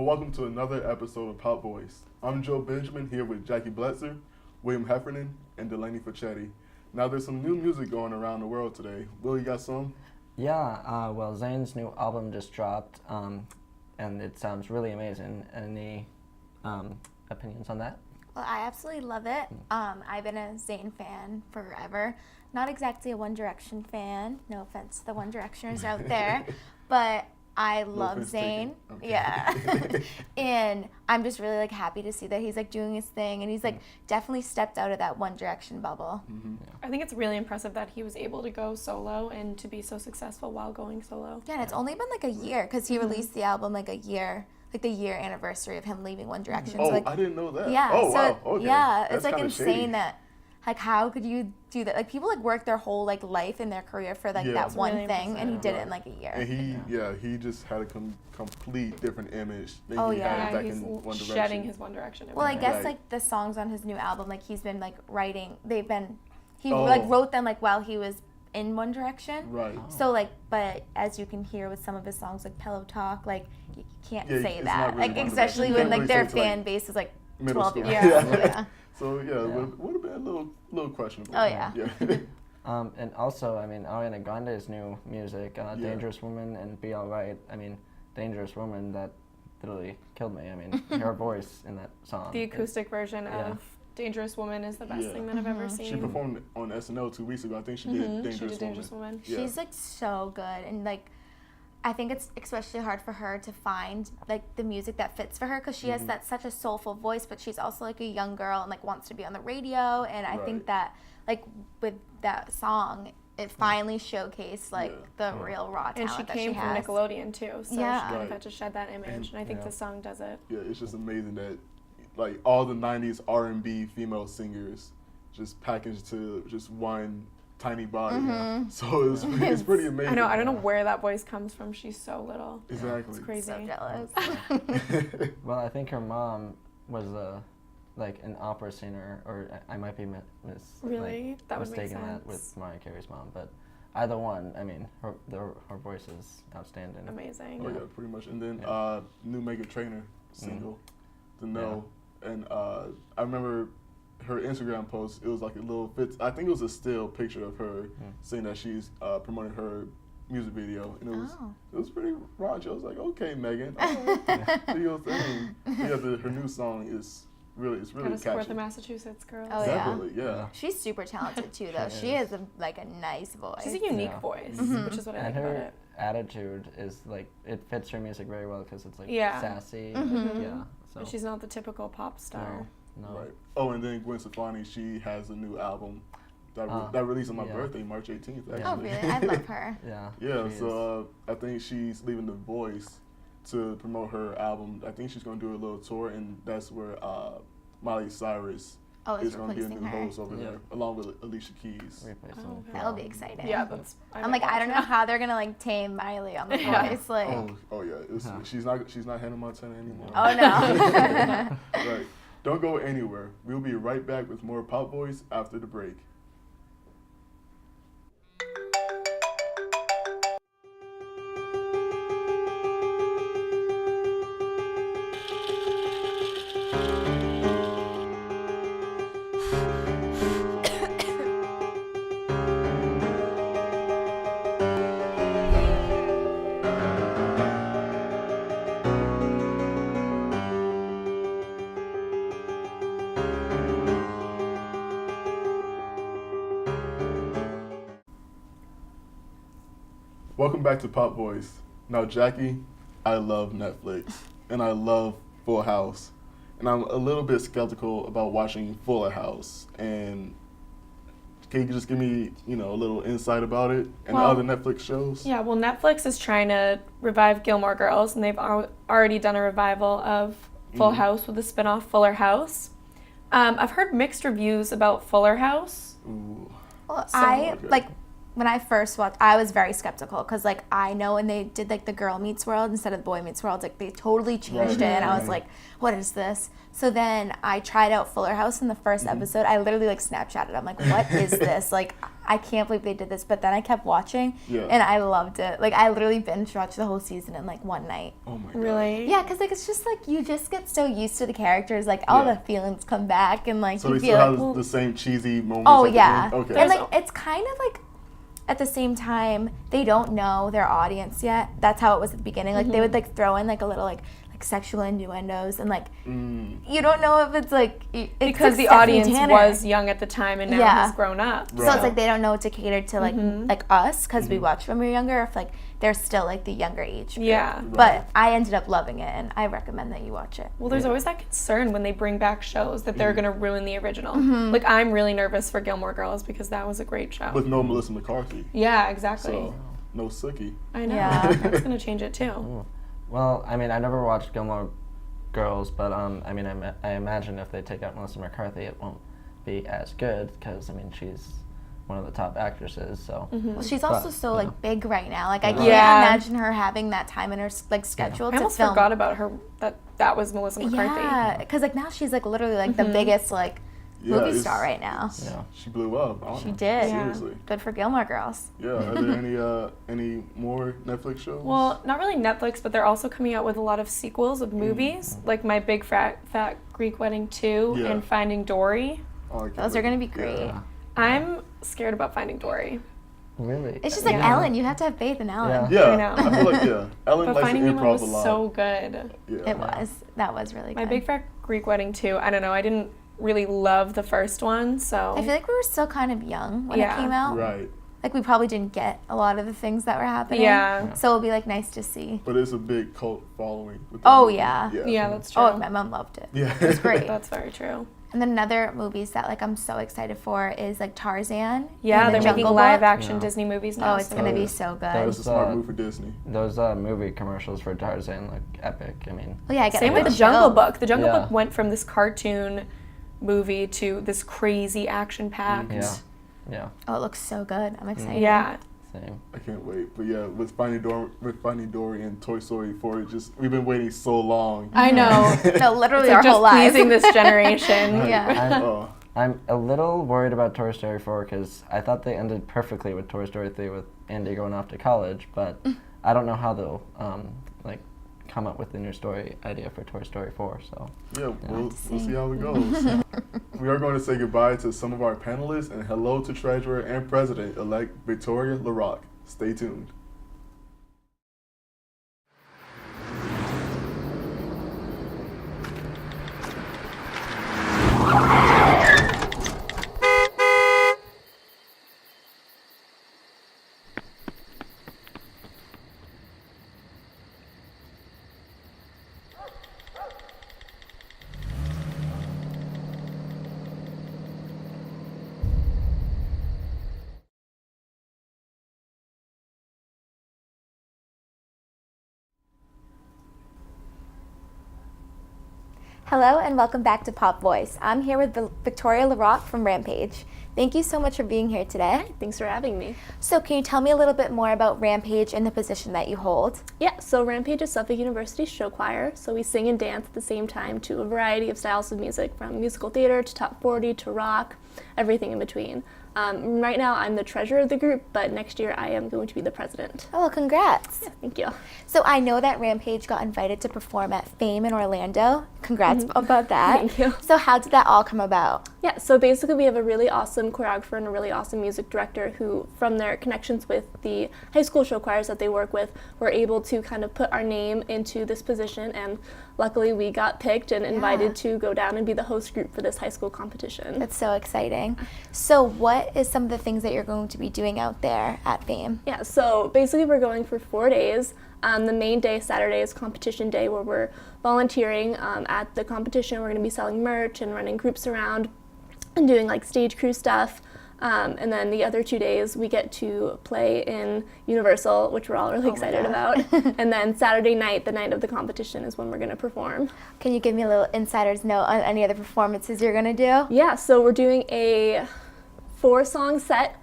welcome to another episode of Pop Voice. I'm Joe Benjamin here with Jackie Bletzer, William Heffernan, and Delaney Facchetti. Now, there's some new music going around the world today. Will, you got some? Yeah, well, Zayn's new album just dropped, and it sounds really amazing. Any opinions on that? Well, I absolutely love it. I've been a Zayn fan forever. Not exactly a One Direction fan. No offense to the One Directioners out there, but I love Zayn. Okay. Yeah. And I'm just really like happy to see that he's like doing his thing, and he's like definitely stepped out of that One Direction bubble. Mm-hmm. Yeah. I think it's really impressive that he was able to go solo and to be so successful while going solo. Yeah, and it's only been like a year because he released the album like a year, like the year anniversary of him leaving One Direction. Oh, so, like, I didn't know that. Yeah. Oh, so, wow. Okay. Yeah, That's it's like insane shady. that. Like, how could you do that? Like, people, like, work their whole, like, life and their career for, like, that one really thing, and he did right. it in, like, a year. And he just had a complete different image than he yeah. had back he's in One Direction. shedding his One Direction. Well, I guess, Right. like, the songs on his new album, like, he's been, like, writing, like, wrote them, like, while he was in One Direction. Right. So, like, but as you can hear with some of his songs, like, Pillow Talk, like, you can't say it's that. not really Like, One especially Direction. when, You like, can't their really say fan base is, like, middle 12 school. years old. Yeah. Yeah. So, it would have been a little questionable. Oh, yeah. And also, I mean, Ariana Grande's new music, Dangerous Woman and Be Alright. I mean, Dangerous Woman, that literally killed me. I mean, her voice in that song. The acoustic version of Dangerous Woman is the best thing that I've ever seen. She performed on SNL 2 weeks ago. I think she did Dangerous Woman. Yeah. She's, like, so good. And, like, I think it's especially hard for her to find, like, the music that fits for her because she has such a soulful voice, but she's also, like, a young girl and, like, wants to be on the radio. And I think that, like, with that song, it finally showcased, like, the real raw talent that she has. And she came from Nickelodeon, too, so she kind of had to shed that image, and I think this song does it. Yeah, it's just amazing that, like, all the 90s R&B female singers just packaged to just one tiny body. So it's pretty amazing. I know, I don't know where that voice comes from. She's so little. Exactly. It's crazy. So jealous. Well, I think her mom was like an opera singer, or I might be Really? That would make mistaking that sense. with Mariah Carey's mom, but either one, I mean, her voice is outstanding. Amazing. Oh, yeah, pretty much. And then new Meghan Trainor single, The No. And I remember her Instagram post, it was like a little I think it was a still picture of her saying that she's promoting her music video, and it was pretty raunchy. I was like, okay, Megan, do your thing. Yeah, her new song is really Gotta catchy. support the Massachusetts girls. Oh, Definitely, yeah. She's super talented, too, though. She has, a nice voice. She's a unique voice, which is what I like about it. Attitude is like, it fits her music very well because it's like sassy. Mm-hmm. So. And she's not the typical pop star. No. Right. Oh, and then Gwen Stefani, she has a new album that released on my birthday, March 18th, actually. Oh, really? I love her. Yeah, so I think she's leaving The Voice to promote her album. I think she's going to do a little tour, and that's where Miley Cyrus is going to be a new host over there, along with Alicia Keys. That'll be exciting. Yeah, I'm like, I don't know how they're going to, like, tame Miley on The Voice. Like, oh yeah. She's not Hannah Montana anymore. Oh, no. Right. Don't go anywhere. We'll be right back with more Pop Voice after the break. Welcome back to Pop Voice. Now, Jackie, I love Netflix, and I love Full House, and I'm a little bit skeptical about watching Fuller House. And can you just give me, a little insight about it and other Netflix shows? Yeah, well, Netflix is trying to revive Gilmore Girls, and they've already done a revival of Full House with a spinoff, Fuller House. I've heard mixed reviews about Fuller House. Ooh. Well, when I first watched, I was very skeptical because, like, I know when they did, like, the Girl Meets World instead of Boy Meets World, like, they totally changed it, and I was like, what is this? So then I tried out Fuller House in the first episode. I literally, like, Snapchatted. I'm like, what is this? Like, I can't believe they did this. But then I kept watching, and I loved it. Like, I literally binge-watched the whole season in, like, one night. Oh, my God. Really? Yeah, because, like, it's just, like, you just get so used to the characters. Like, all the feelings come back, and, like, so you they feel still like, have the same cheesy moments. oh, at the yeah. end? Okay. And, like, it's kind of, like, at the same time, they don't know their audience yet. That's how it was at the beginning. Like, they would, like, throw in, like, a little, like sexual innuendos, and, like, you don't know if it's, like... Because the audience was young at the time and now has grown up. So it's, like, they don't know what to cater to, like us, because we watched when we were younger, if, like, they're still, like, the younger age group. Yeah. But I ended up loving it, and I recommend that you watch it. Well, there's always that concern when they bring back shows that they're going to ruin the original. Like, I'm really nervous for Gilmore Girls because that was a great show. With no Melissa McCarthy. Yeah, exactly. So, no Sookie. I know. Yeah. That's going to change it, too. Ooh. Well, I mean, I never watched Gilmore Girls, but I mean, I imagine if they take out Melissa McCarthy, it won't be as good because I mean, she's one of the top actresses. So. Well, she's also so like big right now. Like I can't imagine her having that time in her like schedule to I almost film. forgot about her that was Melissa McCarthy. Yeah, because like now she's like literally like the biggest like movie star right now. Yeah. She blew up. She did. Seriously. Good for Gilmore Girls. Yeah. Are there any more Netflix shows? Well, not really Netflix, but they're also coming out with a lot of sequels of movies, like My Big Fat Greek Wedding 2 and Finding Dory. Oh, Those are gonna be great. Yeah. I'm scared about Finding Dory. Really? It's just like Ellen. You have to have faith in Ellen. Yeah. I know. I feel like Ellen But likes to Finding Nemo improv was a lot. so good. Yeah. It was. That was really good. My Big Fat Greek Wedding 2, I don't know, I didn't really love the first one, so. I feel like we were still kind of young when it came out. Right. Like we probably didn't get a lot of the things that were happening. Yeah. So it'll be like nice to see. But it's a big cult following. With that Oh movie. yeah. Yeah, that's true. Oh, my mom loved it. Yeah. It's great. That's very true. And then another movies that like I'm so excited for is like Tarzan. Yeah, and the they're making Jungle live Book. action Disney movies now. Oh, it's gonna be so good. That's a smart move for Disney. Those movie commercials for Tarzan look epic. I mean. Well, yeah, I get Same like with the Jungle chills. Book. The Jungle Book went from this cartoon movie to this crazy action-packed. Yeah. Yeah. Oh, it looks so good. I'm excited. Yeah. Same. I can't wait. But yeah, with Finding Dory and Toy Story 4, we've been waiting so long. I know. No, literally It's our like just whole lives. pleasing this generation. Yeah. I'm a little worried about Toy Story 4 because I thought they ended perfectly with Toy Story 3 with Andy going off to college, but I don't know how they'll like come up with the new story idea for Toy Story 4. So yeah, we'll see how it goes. We are going to say goodbye to some of our panelists and hello to Treasurer and President-elect Victoria LaRocque. Stay tuned. Hello and welcome back to Pop Voice. I'm here with Victoria LaRocque from Rampage. Thank you so much for being here today. Thanks for having me. So can you tell me a little bit more about Rampage and the position that you hold? Yeah, so Rampage is Suffolk University's show choir, so we sing and dance at the same time to a variety of styles of music, from musical theater to top 40 to rock, everything in between. Right now I'm the treasurer of the group, but next year I am going to be the president. Oh, well, congrats. Yeah, thank you. So I know that Rampage got invited to perform at Fame in Orlando. Congrats about that. Thank you. So how did that all come about? Yeah, so basically we have a really awesome choreographer and a really awesome music director who, from their connections with the high school show choirs that they work with, were able to kind of put our name into this position, and luckily we got picked and invited to go down and be the host group for this high school competition. That's so exciting. So what is some of the things that you're going to be doing out there at Fame? Yeah, so basically we're going for 4 days. The main day, Saturday, is competition day, where we're volunteering at the competition. We're going to be selling merch and running groups around and doing like stage crew stuff. And then the other 2 days we get to play in Universal, which we're all really excited about. And then Saturday night, the night of the competition, is when we're going to perform. Can you give me a little insider's note on any other performances you're going to do? Yeah, so we're doing a 4-song set.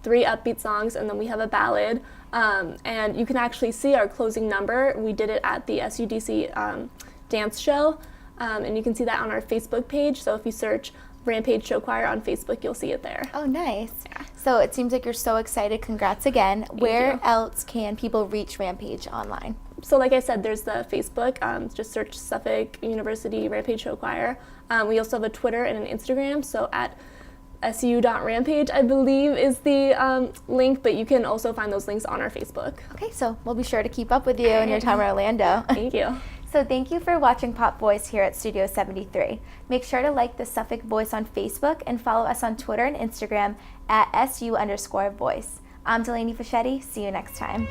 3 upbeat songs, and then we have a ballad. And you can actually see our closing number. We did it at the SUDC dance show, and you can see that on our Facebook page. So if you search Rampage Show Choir on Facebook, you'll see it there. Oh, nice. Yeah. So it seems like you're so excited. Congrats again. Where else can people reach Rampage online? So like I said, there's the Facebook. Just search Suffolk University Rampage Show Choir. We also have a Twitter and an Instagram. So at su.rampage, I believe, is the link, but you can also find those links on our Facebook. Okay, so we'll be sure to keep up with you in your time in Orlando. Thank you. So thank you for watching Pop Voice here at Studio 73. Make sure to like the Suffolk Voice on Facebook and follow us on Twitter and Instagram at @SU_voice. I'm Delaney Fischetti. See you next time.